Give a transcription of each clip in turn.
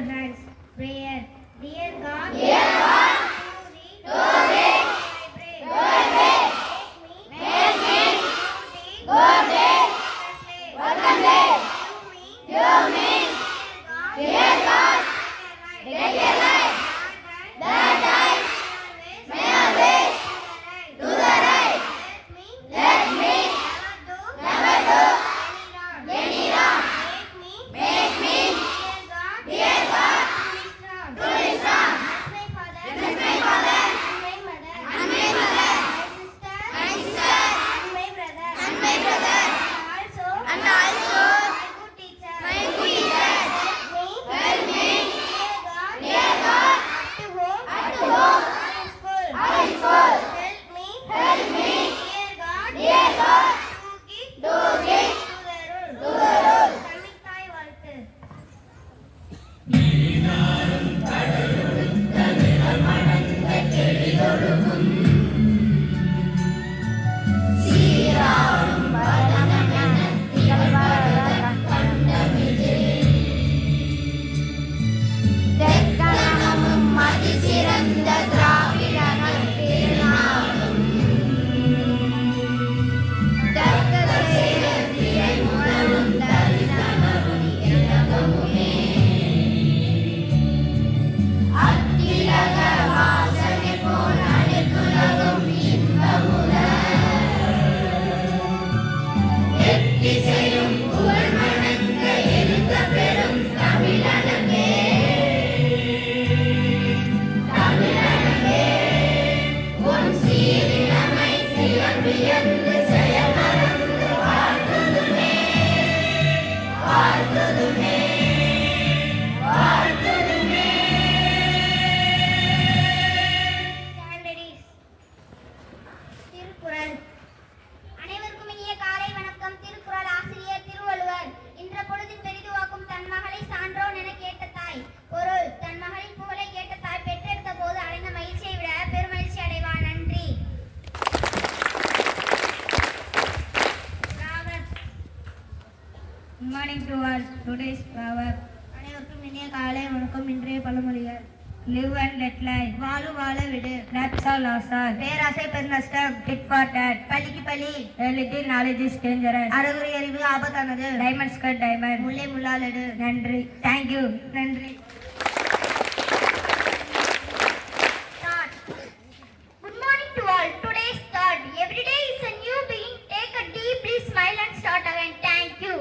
hands. Prayer. Dear God, Good morning to all. Today's proverb. அனைவருக்கும் இனிய காலை வணக்கம். இன்றைய பழமொழிகள். Live and let life. வாழு வாழ விடு. That's all, Asad. பேராசை பெருநஷ்டம். Tit for tat. பள்ளிக்கு பள்ளி. A little knowledge is dangerous. அறகுறை அறிவு ஆபத்தானது. Diamonds cut diamond. முல்லை முள்ளால் எடு. நன்றி. Thank you. நன்றி. Good morning to all. Today's thought. Every day is a new beginning. Take a deep breath, smile and start again. Thank you.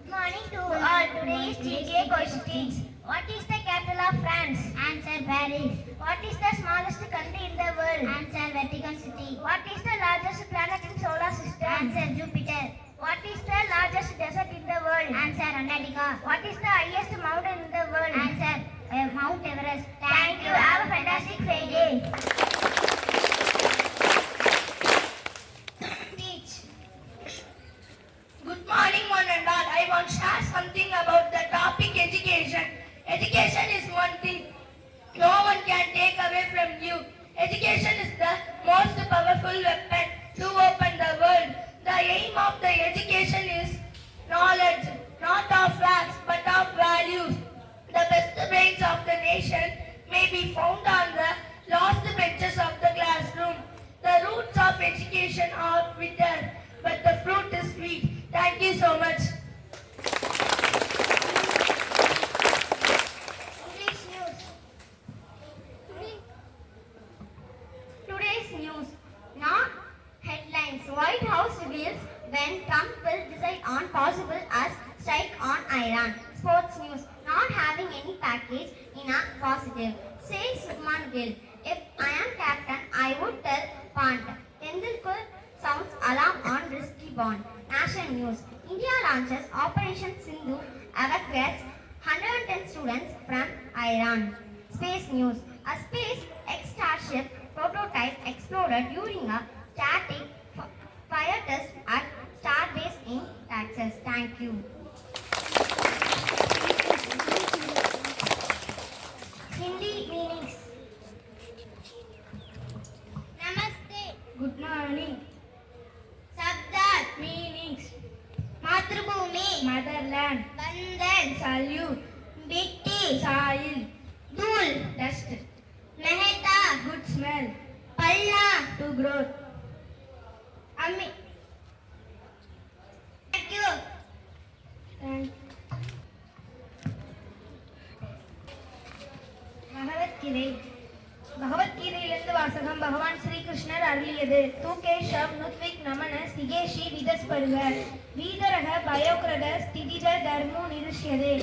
Morning to all. Today's GK questions. What is the capital of France? Answer Paris. What is the smallest country in the world? Answer Vatican City. What is the largest planet in solar system? Answer Jupiter. What is the largest desert in the world? Answer Antarctica. What is the highest mountain in the world? Answer Mount Everest. Thank you. Have a fantastic Friday. Good morning, one and all. I want to share something about the topic education. Education is one thing no one can take away from you. Education is the most powerful weapon to open the world. The aim of the education is knowledge, not of facts but of values. The best brains of the nation may be found on the last benches of the classroom. The roots of education are bitter, but the fruit is sweet. Thank you so much. English news. Today's news. Not headlines. White House reveals when Trump will decide on possible as strike on Iran. Sports news. Not having any package in a positive. Says Subman Gill. If I am captain, I would tell Pant. Tendulkar sounds alarm on risky bond. National news. India launches Operation Sindhu, evacuates 110 students from Iran. Space news. A SpaceX Starship prototype exploded during a static fire test at Starbase in Texas. Thank you. Hindi meanings. Namaste. Good morning. motherland, बंदर, salute, बिट्टी, soil, धूल, dust, Mehta, good smell, पल्ला, to growth. अम्मी. Thank you. Thank Bhagavad Gita பகவத்கீதையிலிருந்து வாசகம். பகவான் ஸ்ரீகிருஷ்ணர் அருளியது. தூகேஷம் நுத்விக் நமன சிகேஷி விதஸ்பருக வீதரக பயோகிரத ஸ்திதித தர்மோ நிருஷ்யதே.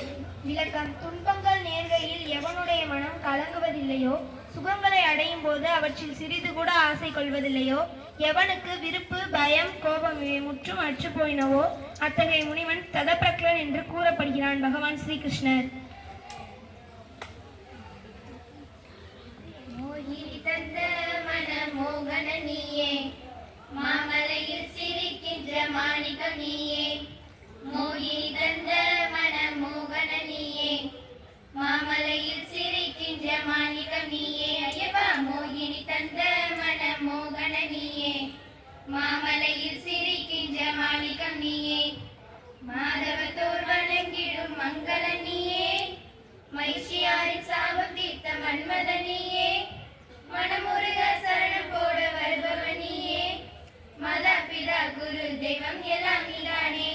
விளக்கம். துன்பங்கள் நேர்கையில் எவனுடைய மனம் கலங்குவதில்லையோ, சுகங்களை அடையும் போது அவற்றில் சிறிது கூட ஆசை கொள்வதில்லையோ, எவனுக்கு விருப்பு பயம் கோபம் இவை முற்றும் அற்று போயினவோ அத்தகைய முனிவன் ததப்பிரக்லன் என்று கூறப்படுகிறான். பகவான் ஸ்ரீகிருஷ்ணர். மோகினி தந்த மனமோகன நீயே, மாமலையில் சிரிக்கின்ற மாணிக்கம் நீயே. மோகினி தந்த மனமோகன நீயே, மாமலையில் சிரிக்கின்ற மாணிக்கம் நீயே. ஐயப்பா மோகினி தந்த மனமோகன நீயே, மாமலையில் சிரிக்கின்ற மாணிக்கம் நீயே. மாதவத்தோர் வணங்கிடும் மங்கள நீயே, மைஷியாரின் சாபம் தீர்த்த மன்மத நீயே. மனமுருக சரணம் போட வருபவ நீயே. மதா பிதா குரு தெய்வம் எல்லாம் நீதானே,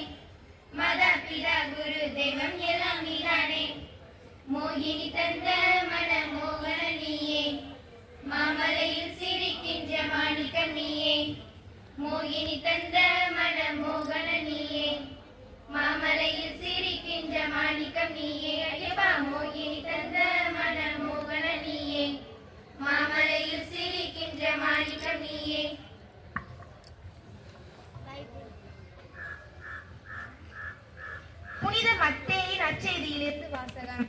மதா பிதா குரு தெய்வம் எல்லாம் நீதானே. மோகினி தந்த மனமோகன நீயே, மாமலையில் சிரிக்கின்ற மாணிக்கம் நீயே. மோகினி தந்த மனமோகன நீயே, மாமலையில் சிரிக்கின்ற மாணிக்கம் நீயே. ஐயப்பா மோகினி தந்த மனமோகன நீயே, மாமலையில் சிரிக்கின்ற மாணிக்கம் நீயே. புனித மத்தேயின் நற்செய்தியிலிருந்து வாசகம்.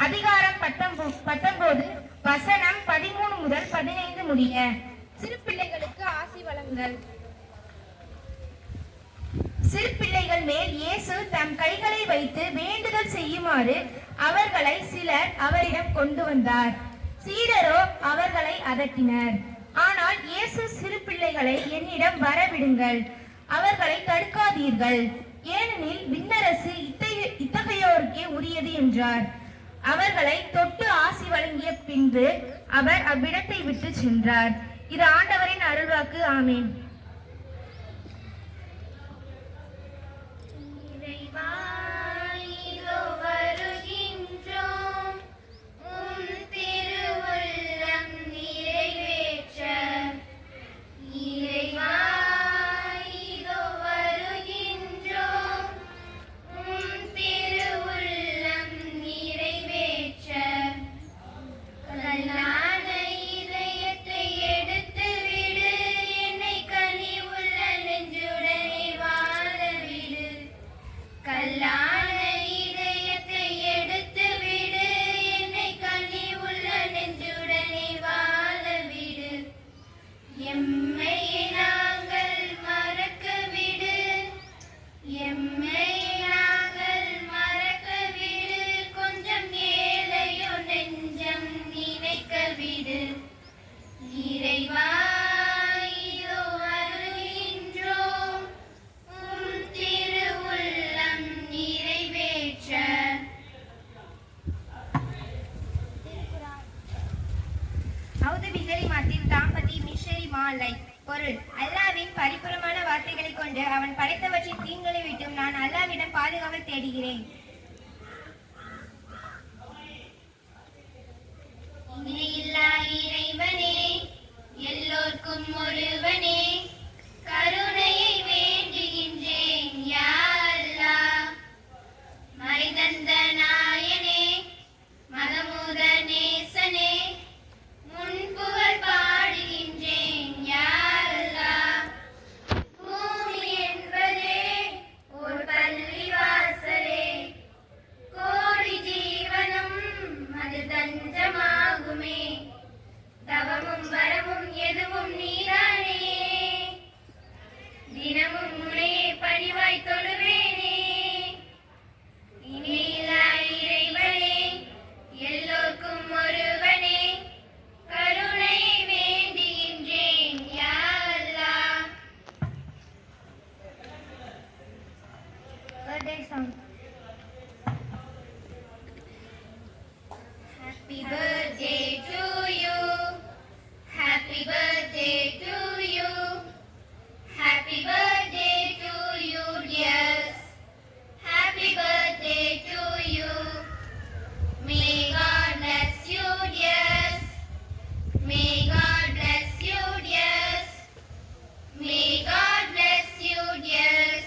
அதிகாரம் 19 வசனம் 13 முதல் 15 முடிய. சிறு பிள்ளைகளுக்கு ஆசி வழங்குதல். சிறு பிள்ளைகள் மேல் இயேசு தம் கைகளை வைத்து வேண்டுதல் செய்யுமாறு அவர்களை சிலர் அவரிடம் கொண்டு வந்தார். சீடரோ அவர்களை அதட்டினர். ஆனால் இயேசு சிறு பிள்ளைகளை என்னிடம் வரவிடுங்கள், அவர்களை தடுக்காதீர்கள், ஏனெனில் விண்ணரசு இத்தகையோருக்கே உரியது என்றார். அவர்களை தொட்டு ஆசி வழங்கிய பின்பு அவர் அவ்விடத்தை விட்டு சென்றார். இது ஆண்டவரின் அருள்வாக்கு. ஆமென். இறைவா இதோ வருகின்றோம், உம் திருவுள்ளம் நிறைவேற்ற. இறைவா இதோ வருகின்றோம், உம் திருவுள்ளம் நிறைவேற்ற. கல்லான இதயத்தை எடுத்து விடு, என்னை கனிவுள்ள நெஞ்சுடனே வாழ விடு. கல்லான இதயத்தை எடுத்து விடு, என்னை கனிவுள்ள நெஞ்சுடனே வாழ விடு. எம்மை நாங்கள் மறக்க விடு, எம்மை நாங்கள் மறக்க விடு. கொஞ்சம் ஏழையோ நெஞ்சம் நினைக்க விடு. இறைவா இதோ வருகின்றோம், உம் திருவுள்ளம் நிறைவேற்ற. அவுது பிகரி மாத்தில் தாம்பதி மிஷரி மாலை. பொருள். அல்லாவின் பரிபூரணமான வார்த்தைகளை கொண்டு அவன் படைத்தவற்றின் தீங்களை விட்டும் நான் அல்லாவிடம் பாதுகாவல் தேடுகிறேன். இணையில்லா இறைவனே, எல்லோர்க்கும் ஒருவனே, கருணையை வேண்டுகின்றேன் யா அல்லாஹ். மறைதந்த நாயனே, மகமூத நேசனே, முன்புகழ் பாடுகின்றேன் யா அல்லாஹ். பூமி என்பதே ஒரு பள்ளி வாசலே, கோடி ஜீவனும் அது தஞ்சமாகுமே. தவமும் வரமும் எதுவும் நீதானே. song. Happy birthday to you. Happy birthday to you. Happy birthday to you, dears. Happy birthday to you. May God bless you, dears. May God bless you, dears. May God bless you, dears.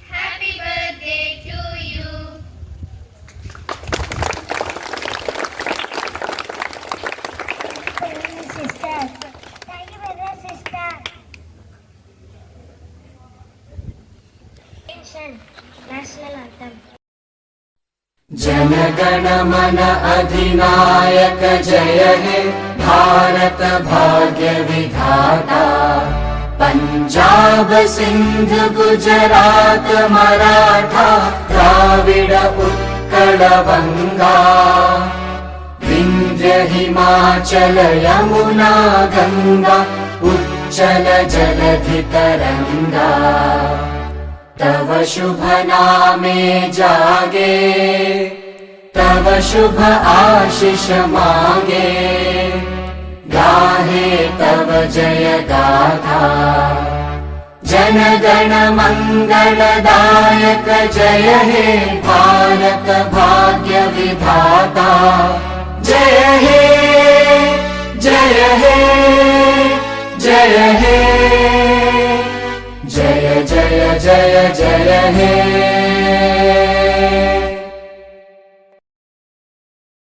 Happy birthday to you. Sister. Thank you, brother, sister. National anthem. जनगण मन अधिनायक जय हे भारत भाग्य विधाता पंजाब सिंध गुजरात मराठा द्राविड उत्कल बंगा विंध्य हिमाचल यमुना गंगा उच्चल जलधि तरंगा तव शुभ नामे जागे तव शुभ आशीष मांगे गाहे तव जय गाथा जन गण मंगलदायक जय हे भारत भाग्य विधाता जय हे जय हे जय हे जय जय जय जय हे